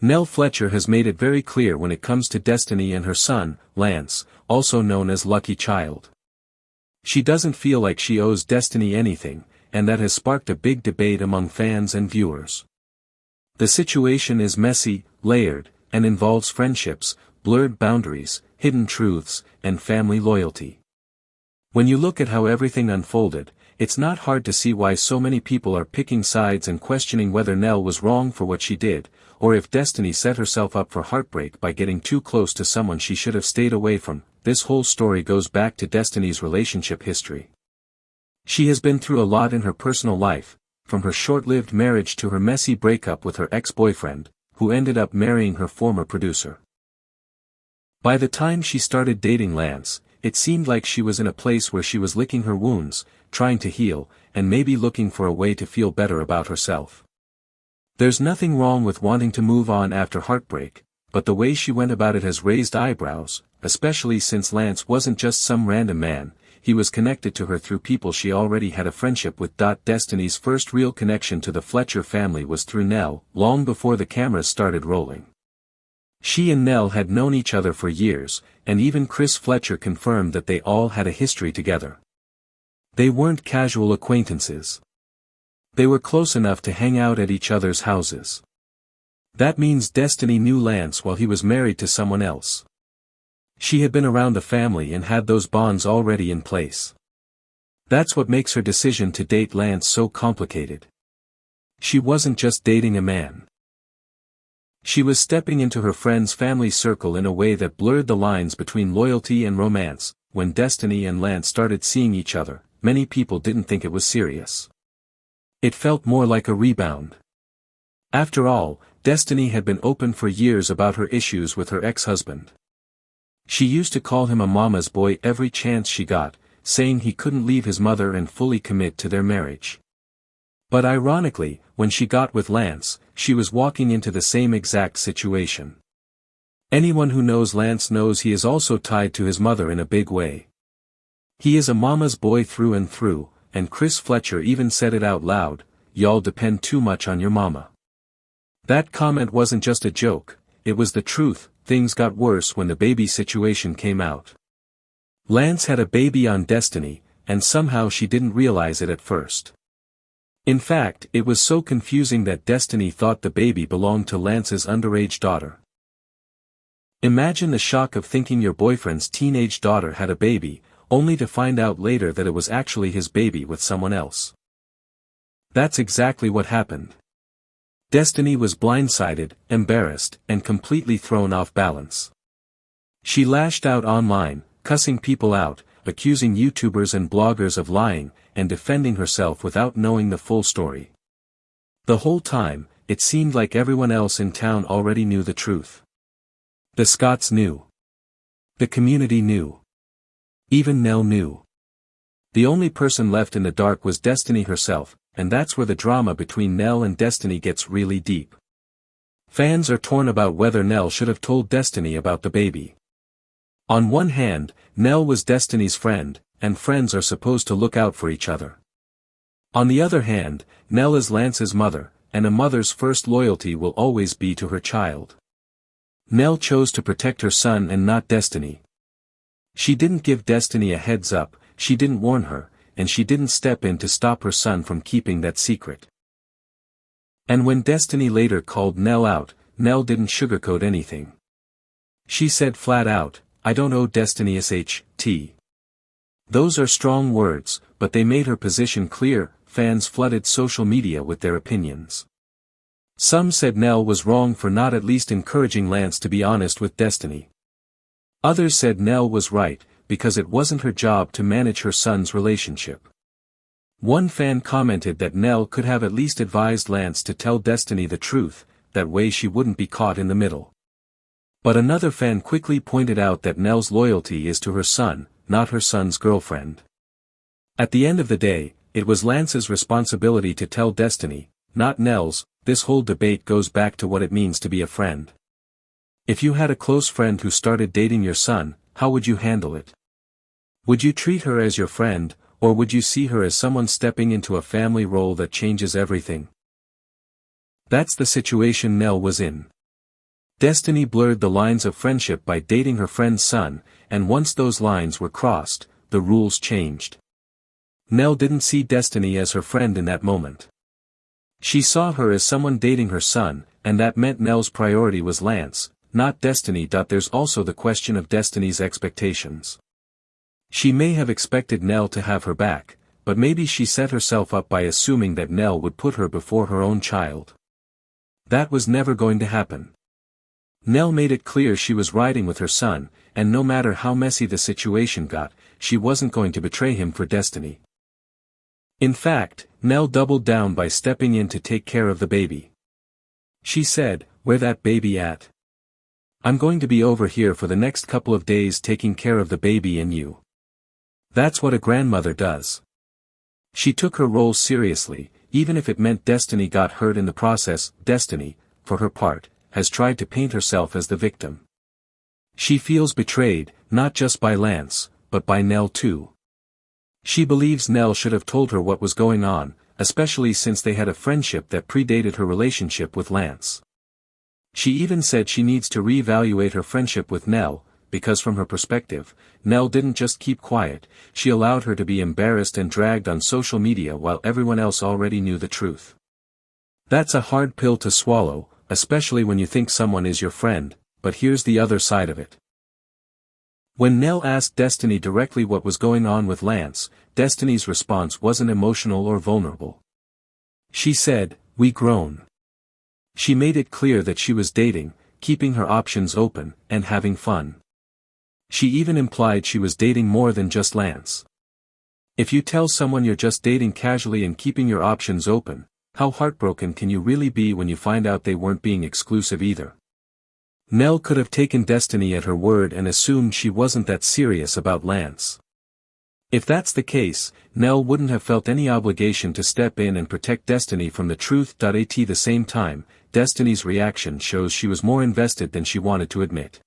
Nell Fletcher has made it very clear when it comes to Destiny and her son, Lance, also known as Lucky Child. She doesn't feel like she owes Destiny anything, and that has sparked a big debate among fans and viewers. The situation is messy, layered, and involves friendships, blurred boundaries, hidden truths, and family loyalty. When you look at how everything unfolded, it's not hard to see why so many people are picking sides and questioning whether Nell was wrong for what she did, or if Destiny set herself up for heartbreak by getting too close to someone she should have stayed away from. This whole story goes back to Destiny's relationship history. She has been through a lot in her personal life, from her short-lived marriage to her messy breakup with her ex-boyfriend, who ended up marrying her former producer. By the time she started dating Lance, it seemed like she was in a place where she was licking her wounds, trying to heal, and maybe looking for a way to feel better about herself. There's nothing wrong with wanting to move on after heartbreak, but the way she went about it has raised eyebrows, especially since Lance wasn't just some random man, he was connected to her through people she already had a friendship with. Destiny's first real connection to the Fletcher family was through Nell, long before the cameras started rolling. She and Nell had known each other for years, and even Chris Fletcher confirmed that they all had a history together. They weren't casual acquaintances. They were close enough to hang out at each other's houses. That means Destiny knew Lance while he was married to someone else. She had been around the family and had those bonds already in place. That's what makes her decision to date Lance so complicated. She wasn't just dating a man. She was stepping into her friend's family circle in a way that blurred the lines between loyalty and romance. When Destiny and Lance started seeing each other, many people didn't think it was serious. It felt more like a rebound. After all, Destiny had been open for years about her issues with her ex-husband. She used to call him a mama's boy every chance she got, saying he couldn't leave his mother and fully commit to their marriage. But ironically, when she got with Lance, she was walking into the same exact situation. Anyone who knows Lance knows he is also tied to his mother in a big way. He is a mama's boy through and through, and Chris Fletcher even said it out loud, "Y'all depend too much on your mama." That comment wasn't just a joke, it was the truth. Things got worse when the baby situation came out. Lance had a baby on Destiny, and somehow she didn't realize it at first. In fact, it was so confusing that Destiny thought the baby belonged to Lance's underage daughter. Imagine the shock of thinking your boyfriend's teenage daughter had a baby, only to find out later that it was actually his baby with someone else. That's exactly what happened. Destiny was blindsided, embarrassed, and completely thrown off balance. She lashed out online, cussing people out, accusing YouTubers and bloggers of lying, and defending herself without knowing the full story. The whole time, it seemed like everyone else in town already knew the truth. The Scotts knew. The community knew. Even Nell knew. The only person left in the dark was Destiny herself, and that's where the drama between Nell and Destiny gets really deep. Fans are torn about whether Nell should have told Destiny about the baby. On one hand, Nell was Destiny's friend, and friends are supposed to look out for each other. On the other hand, Nell is Lance's mother, and a mother's first loyalty will always be to her child. Nell chose to protect her son and not Destiny. She didn't give Destiny a heads up, she didn't warn her, and she didn't step in to stop her son from keeping that secret. And when Destiny later called Nell out, Nell didn't sugarcoat anything. She said flat out, "I don't owe Destiny a SHT." Those are strong words, but they made her position clear. Fans flooded social media with their opinions. Some said Nell was wrong for not at least encouraging Lance to be honest with Destiny. Others said Nell was right, because it wasn't her job to manage her son's relationship. One fan commented that Nell could have at least advised Lance to tell Destiny the truth, that way she wouldn't be caught in the middle. But another fan quickly pointed out that Nell's loyalty is to her son, not her son's girlfriend. At the end of the day, it was Lance's responsibility to tell Destiny, not Nell's. This whole debate goes back to what it means to be a friend. If you had a close friend who started dating your son, how would you handle it? Would you treat her as your friend, or would you see her as someone stepping into a family role that changes everything? That's the situation Nell was in. Destiny blurred the lines of friendship by dating her friend's son, and once those lines were crossed, the rules changed. Nell didn't see Destiny as her friend in that moment. She saw her as someone dating her son, and that meant Nell's priority was Lance, not Destiny. There's also the question of Destiny's expectations. She may have expected Nell to have her back, but maybe she set herself up by assuming that Nell would put her before her own child. That was never going to happen. Nell made it clear she was riding with her son, and no matter how messy the situation got, she wasn't going to betray him for Destiny. In fact, Nell doubled down by stepping in to take care of the baby. She said, "Where that baby at? I'm going to be over here for the next couple of days taking care of the baby and you." That's what a grandmother does. She took her role seriously, even if it meant Destiny got hurt in the process. Destiny, for her part, has tried to paint herself as the victim. She feels betrayed, not just by Lance, but by Nell too. She believes Nell should have told her what was going on, especially since they had a friendship that predated her relationship with Lance. She even said she needs to reevaluate her friendship with Nell, because from her perspective, Nell didn't just keep quiet, she allowed her to be embarrassed and dragged on social media while everyone else already knew the truth. That's a hard pill to swallow, especially when you think someone is your friend, but here's the other side of it. When Nell asked Destiny directly what was going on with Lance, Destiny's response wasn't emotional or vulnerable. She said, "We grown." She made it clear that she was dating, keeping her options open, and having fun. She even implied she was dating more than just Lance. If you tell someone you're just dating casually and keeping your options open, how heartbroken can you really be when you find out they weren't being exclusive either? Nell could have taken Destiny at her word and assumed she wasn't that serious about Lance. If that's the case, Nell wouldn't have felt any obligation to step in and protect Destiny from the truth. At the same time, Destiny's reaction shows she was more invested than she wanted to admit.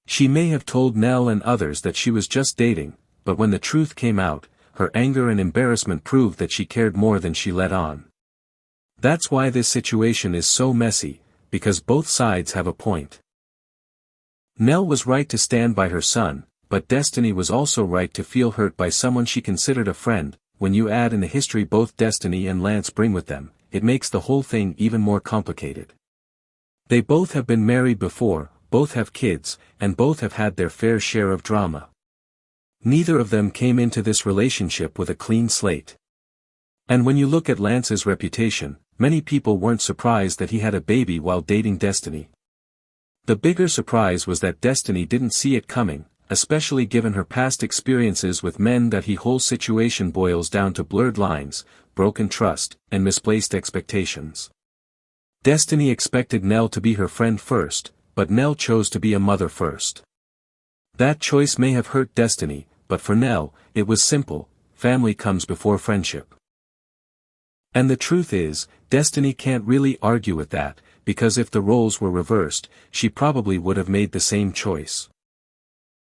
She may have told Nell and others that she was just dating, but when the truth came out, her anger and embarrassment proved that she cared more than she let on. That's why this situation is so messy, because both sides have a point. Nell was right to stand by her son, but Destiny was also right to feel hurt by someone she considered a friend. When you add in the history both Destiny and Lance bring with them, it makes the whole thing even more complicated. They both have been married before, both have kids, and both have had their fair share of drama. Neither of them came into this relationship with a clean slate. And when you look at Lance's reputation, many people weren't surprised that he had a baby while dating Destiny. The bigger surprise was that Destiny didn't see it coming, especially given her past experiences with men. The whole situation boils down to blurred lines, broken trust, and misplaced expectations. Destiny expected Nell to be her friend first, but Nell chose to be a mother first. That choice may have hurt Destiny, but for Nell, it was simple: family comes before friendship. And the truth is, Destiny can't really argue with that, because if the roles were reversed, she probably would have made the same choice.